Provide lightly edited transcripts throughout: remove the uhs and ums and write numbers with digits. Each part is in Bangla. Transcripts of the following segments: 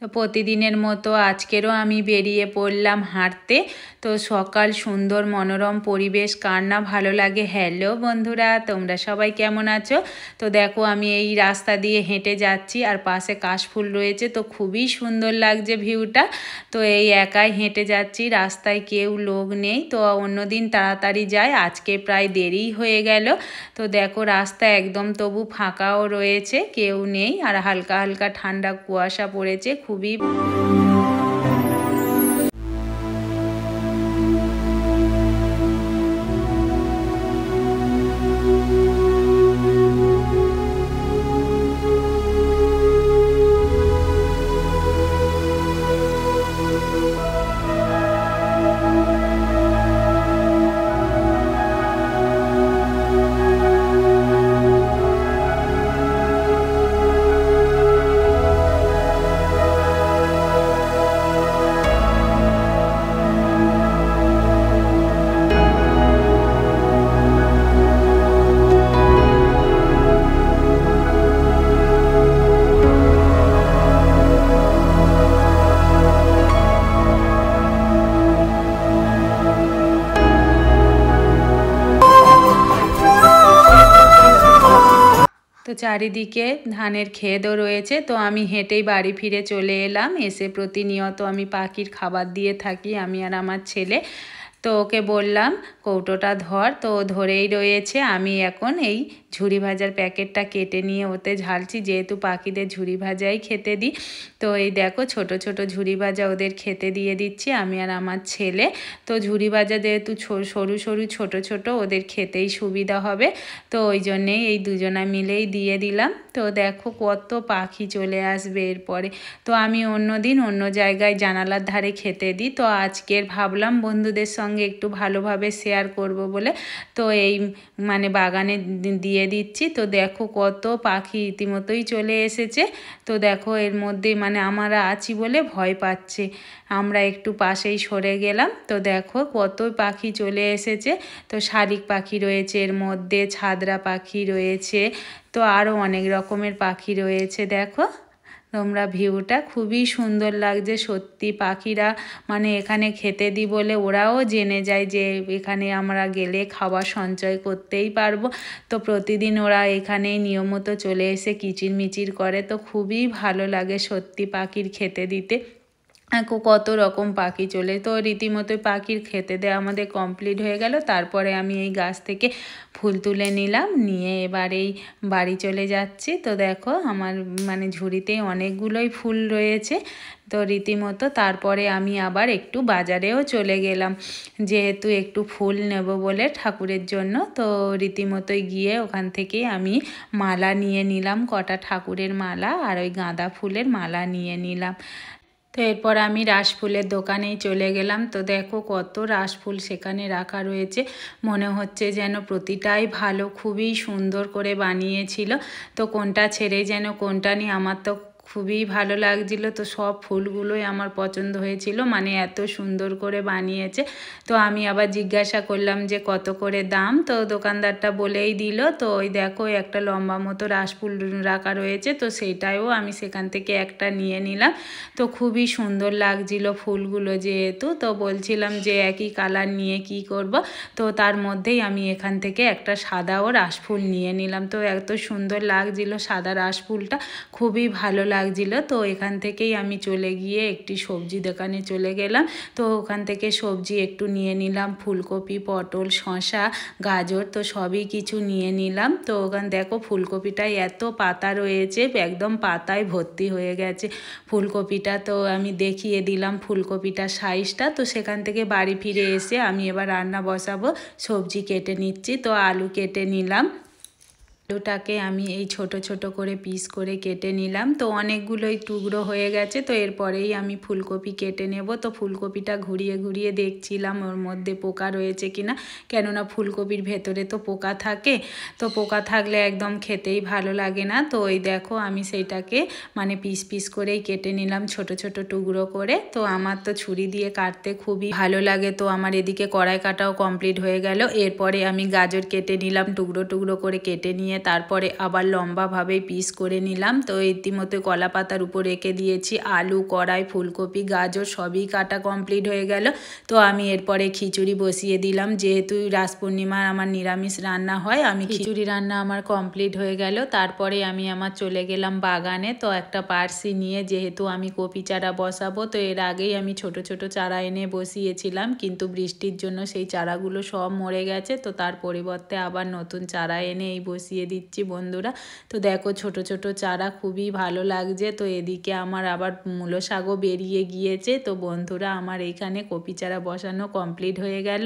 তো প্রতিদিনের মতো আজকেরও আমি বেরিয়ে পড়লাম হাঁটতে। তো সকাল সুন্দর মনোরম পরিবেশ কার না ভালো লাগে। হ্যালো বন্ধুরা, তোমরা সবাই কেমন আছো? তো দেখো আমি এই রাস্তা দিয়ে হেঁটে যাচ্ছি আর পাশে কাশফুল রয়েছে, তো খুবই সুন্দর লাগছে ভিউটা। তো এই একাই হেঁটে যাচ্ছি, রাস্তায় কেউ লোক নেই। তো অন্যদিন তাড়াতাড়ি যায়, আজকে প্রায় দেরি হয়ে গেল। তো দেখো রাস্তা একদম তবু ফাঁকাও রয়েছে, কেউ নেই, আর হালকা হালকা ঠান্ডা কুয়াশা পড়েছে খুবই। তো চারিদিকে ধানের ক্ষেতও রয়েছে। তো আমি হেঁটেই বাড়ি ফিরে চলে এলাম। এসে প্রতিনিয়ত আমি পাখির খাবার দিয়ে থাকি, আমি আর আমার ছেলে। তো ওকে বললাম কৌটোটা ধর, তো ধরেই রয়েছে। আমি এখন এই ঝুরি ভাজার প্যাকেটটা কেটে নিয়ে ওতে ঝালছি, যেহেতু পাখিদের ঝুরি ভাজাই খেতে দিই। তো এই দেখো ছোট ছোট ঝুরি ভাজা ওদের খেতে দিয়ে দিচ্ছি আমি আর আমার ছেলে। তো ঝুরি ভাজা যেহেতু সরু সরু ছোট ছোট, ওদের খেতেই সুবিধা হবে, তো ওই জন্যেই এই দুজনা মিলেই দিয়ে দিলাম। তো দেখো কত পাখি চলে আসবে এরপরে। তো আমি অন্য দিন অন্য জায়গায় জানালার ধারে খেতে দিই, তো আজকের ভাবলাম বন্ধুদের সঙ্গে একটু ভালোভাবে শেয়ার করব বলে তো এই মানে বাগানে দিয়ে দিচ্ছি। তো দেখো কত পাখি ইতিমধ্যেই চলে এসেছে। তো দেখো এর মধ্যে মানে আমরা আছি বলে ভয় পাচ্ছে, আমরা একটু পাশেই সরে গেলাম। তো দেখো কত পাখি চলে এসেছে। তো শালিক পাখি রয়েছে এর মধ্যে, ছাদরা পাখি রয়েছে, তো আরও অনেক রকমের পাখি রয়েছে। দেখো তোমরা ভিউটা খুবই সুন্দর লাগছে সত্যি। পাখিরা মানে এখানে খেতে দিই বলে ওরাও জেনে যায় যে এখানে আমরা গেলে খাবার সঞ্চয় করতেই পারবো। তো প্রতিদিন ওরা এখানেই নিয়মিত চলে এসে কিচিরমিচির করে। তো খুবই ভালো লাগে সত্যি পাখির খেতে দিতে। কত রকম পাখি চলে, তো রীতিমতো পাখির খেতে দেওয়া আমাদের কমপ্লিট হয়ে গেল। তারপরে আমি এই গাছ থেকে ফুল তুলে নিলাম, নিয়ে এবার এই বাড়ি চলে যাচ্ছি। তো দেখো আমার মানে ঝুড়িতে অনেকগুলোই ফুল রয়েছে। তো রীতিমতো তারপরে আমি আবার একটু বাজারেও চলে গেলাম, যেহেতু একটু ফুল নেব বলে ঠাকুরের জন্য। তো রীতিমতোই গিয়ে ওখান থেকে আমি মালা নিয়ে নিলাম, কটা ঠাকুরের মালা আর ওই গাঁদা ফুলের মালা নিয়ে নিলাম। তো এরপর আমি রাসফুলের দোকানেই চলে গেলাম। তো দেখো কত রাসফুল সেখানে রাখা রয়েছে, মনে হচ্ছে যেন প্রতিটাই ভালো, খুবই সুন্দর করে বানিয়েছিল। তো কোনটা ছেড়ে যেন কোনটা নিয়ে, আমার তো খুবই ভালো লাগছিল। তো সব ফুলগুলোই আমার পছন্দ হয়েছিল, মানে এত সুন্দর করে বানিয়েছে। তো আমি আবার জিজ্ঞাসা করলাম যে কত করে দাম, তো দোকানদারটা বলেই দিল। তো ওই দেখো একটা লম্বা মতো রাসফুল রাখা রয়েছে, তো সেইটাও আমি সেখান থেকে একটা নিয়ে নিলাম। তো খুবই সুন্দর লাগছিল ফুলগুলো যেহেতু, তো বলছিলাম যে একই কালার নিয়ে কি করব। তো তার মধ্যেই আমি এখান থেকে একটা সাদাও রাসফুল নিয়ে নিলাম। তো এত সুন্দর লাগছিল সাদা রাসফুলটা, খুবই ভালো লাগছিল। তো এখান থেকেই আমি চলে গিয়ে একটি সবজি দোকানে চলে গেলাম। তো ওখান থেকে সবজি একটু নিয়ে নিলাম, ফুলকপি, পটল, শসা, গাজর, তো সবই কিছু নিয়ে নিলাম। তো ওখানে দেখো ফুলকপিটায় এত পাতা রয়েছে, একদম পাতায় ভর্তি হয়ে গেছে ফুলকপিটা। তো আমি দেখিয়ে দিলাম ফুলকপিটার সাইজটা। তো সেখান থেকে বাড়ি ফিরে এসে আমি এবার রান্না বসাবো, সবজি কেটে নিচ্ছি। তো আলু কেটে নিলাম, আলুটাকে আমি এই ছোট ছোট করে পিস করে কেটে নিলাম। তো অনেকগুলোই টুকরো হয়ে গেছে। তো এরপরেই আমি ফুলকপি কেটে নেব। তো ফুলকপিটা ঘুরিয়ে ঘুরিয়ে দেখছিলাম ওর মধ্যে পোকা রয়েছে কিনা, কেননা ফুলকপির ভেতরে তো পোকা থাকে। তো পোকা থাকলে একদম খেতেই ভালো লাগে না। তো ওই দেখো আমি সেইটাকে মানে পিস পিস করেই কেটে নিলাম, ছোট ছোট টুকরো করে। তো আমার তো ছুরি দিয়ে কাটতে খুবই ভালো লাগে। তো আমার এদিকে কড়াই কাটাও কমপ্লিট হয়ে গেল। এরপরে আমি গাজর কেটে নিলাম, টুকরো টুকরো করে কেটে নিয়ে নিয়ে তারপরে আবার লম্বাভাবে পিস করে নিলাম। তো ইতিমধ্যে কলা পাতার উপর রেখে দিয়েছি আলু, কড়াই, ফুলকপি, গাজর সবই কাটা কমপ্লিট হয়ে গেল। তো আমি এরপরে খিচুড়ি বসিয়ে দিলাম। যেহেতু রাস পূর্ণিমার আমার নিরামিষ রান্না হয়, আমি খিচুড়ি রান্না আমার কমপ্লিট হয়ে গেল। তারপরে আমি আমার চলে গেলাম বাগানে। তো একটা পার্সি নিয়ে, যেহেতু আমি কপি চারা বসাবো, তো এর আগেই আমি ছোট ছোট চারা এনে বসিয়েছিলাম, কিন্তু বৃষ্টির জন্য সেই চারাগুলো সব মরে গেছে। তো তার পরিবর্তে আবার নতুন চারা এনে এই বসিয়ে দিচ্ছি বন্ধুরা। তো দেখো ছোট ছোট চারা খুবই ভালো লাগছে। তো এদিকে আমার আবার মূলো শাকও বেরিয়ে গিয়েছে। তো বন্ধুরা আমার এইখানে কপি চারা বসানো কমপ্লিট হয়ে গেল।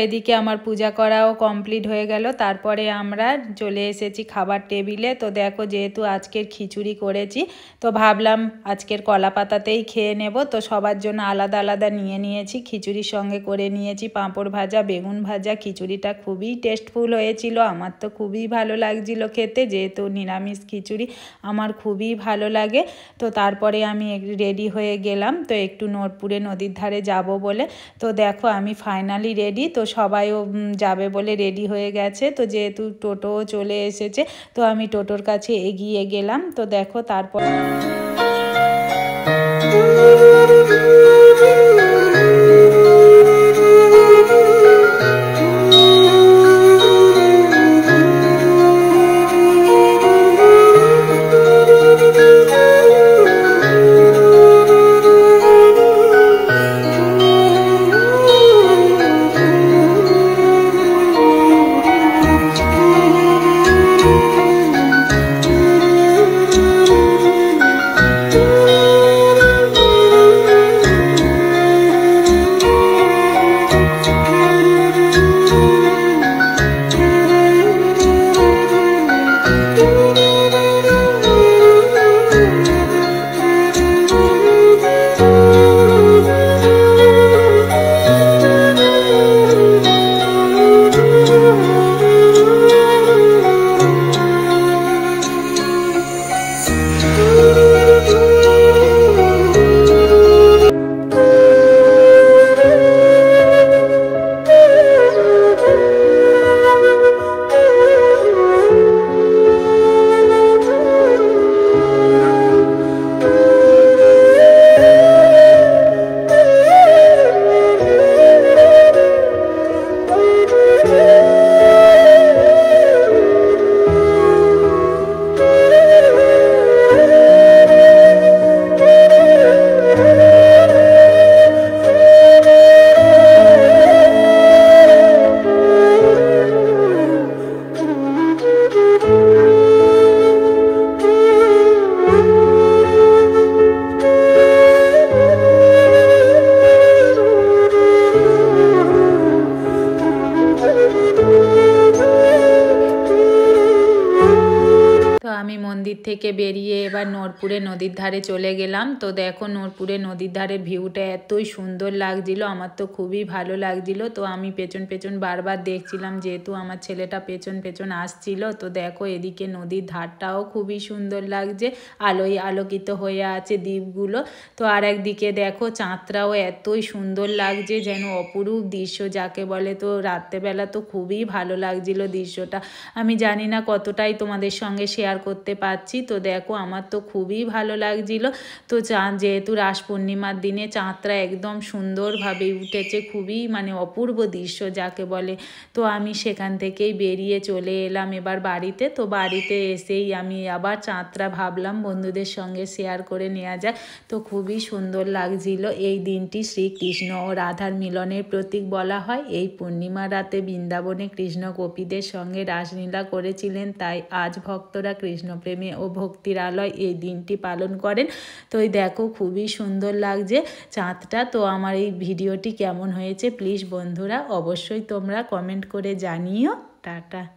এদিকে আমার পূজা করাও কমপ্লিট হয়ে গেল। তারপরে আমরা চলে এসেছি খাবার টেবিলে। তো দেখো যেহেতু আজকের খিচুড়ি করেছি, তো ভাবলাম আজকের কলা পাতাতেই খেয়ে নেব। তো সবার জন্য আলাদা আলাদা নিয়ে নিয়েছি। খিচুড়ির সঙ্গে করে নিয়েছি পাঁপড় ভাজা, বেগুন ভাজা। খিচুড়িটা খুবই টেস্টফুল হয়েছিল, আমার তো খুবই ভালো লাগছিল খেতে। যেহেতু নিরামিষ খিচুড়ি আমার খুবই ভালো লাগে। তো তারপরে আমি রেডি হয়ে গেলাম, তো একটু নূরপুরে নদীর ধারে যাব বলে। তো দেখো আমি ফাইনালি রেডি। তো সবাইও যাবে বলে রেডি হয়ে গেছে। তো যেহেতু টোটোও চলে এসেছে, তো আমি টোটোর কাছে এগিয়ে গেলাম। তো দেখো তারপর মন্দির থেকে বেরিয়ে এবার নূরপুরে নদীর ধারে চলে গেলাম। তো দেখো নূরপুরে নদীর ধারের ভিউটা এতই সুন্দর লাগছিল, আমার তো খুবই ভালো লাগছিল। তো আমি পেছন পেছন বারবার দেখছিলাম, যেহেতু আমার ছেলেটা পেছন পেছন আসছিল। তো দেখো এদিকে নদীর ধারটাও খুবই সুন্দর লাগছে, আলোয় আলোকিত হয়ে আছে দ্বীপগুলো। তো আর একদিকে দেখো চাঁদটাও এতই সুন্দর লাগছে, যেন অপরূপ দৃশ্য যাকে বলে। তো রাত্রেবেলা তো খুবই ভালো লাগছিল দৃশ্যটা। আমি জানি না কতটাই তোমাদের সঙ্গে শেয়ার করতে পারছি, পাচ্ছি। তো দেখো আমার তো খুবই ভালো লাগছিল। তো চাঁদ যেহেতু রাস পূর্ণিমার দিনে চাঁদটা একদম সুন্দরভাবে উঠেছে, খুবই মানে অপূর্ব দৃশ্য যাকে বলে। তো আমি সেখান থেকেই বেরিয়ে চলে এলাম এবার বাড়িতে। তো বাড়িতে এসেই আমি আবার চাঁদটা ভাবলাম বন্ধুদের সঙ্গে শেয়ার করে নেওয়া যায়। তো খুবই সুন্দর লাগছিল। এই দিনটি শ্রীকৃষ্ণ ও রাধার মিলনের প্রতীক বলা হয়। এই পূর্ণিমা রাতে বৃন্দাবনে কৃষ্ণ গোপীদের সঙ্গে রাসলীলা করেছিলেন, তাই আজ ভক্তরা কৃষ্ণপ্রেমে ও ভক্তির আলোয় এই দিনটি পালন করেন। তো এই দেখো খুবই সুন্দর লাগছে চাঁদটা। তো আমার এই ভিডিওটি কেমন হয়েছে প্লিজ বন্ধুরা অবশ্যই তোমরা কমেন্ট করে জানিও। টাটা।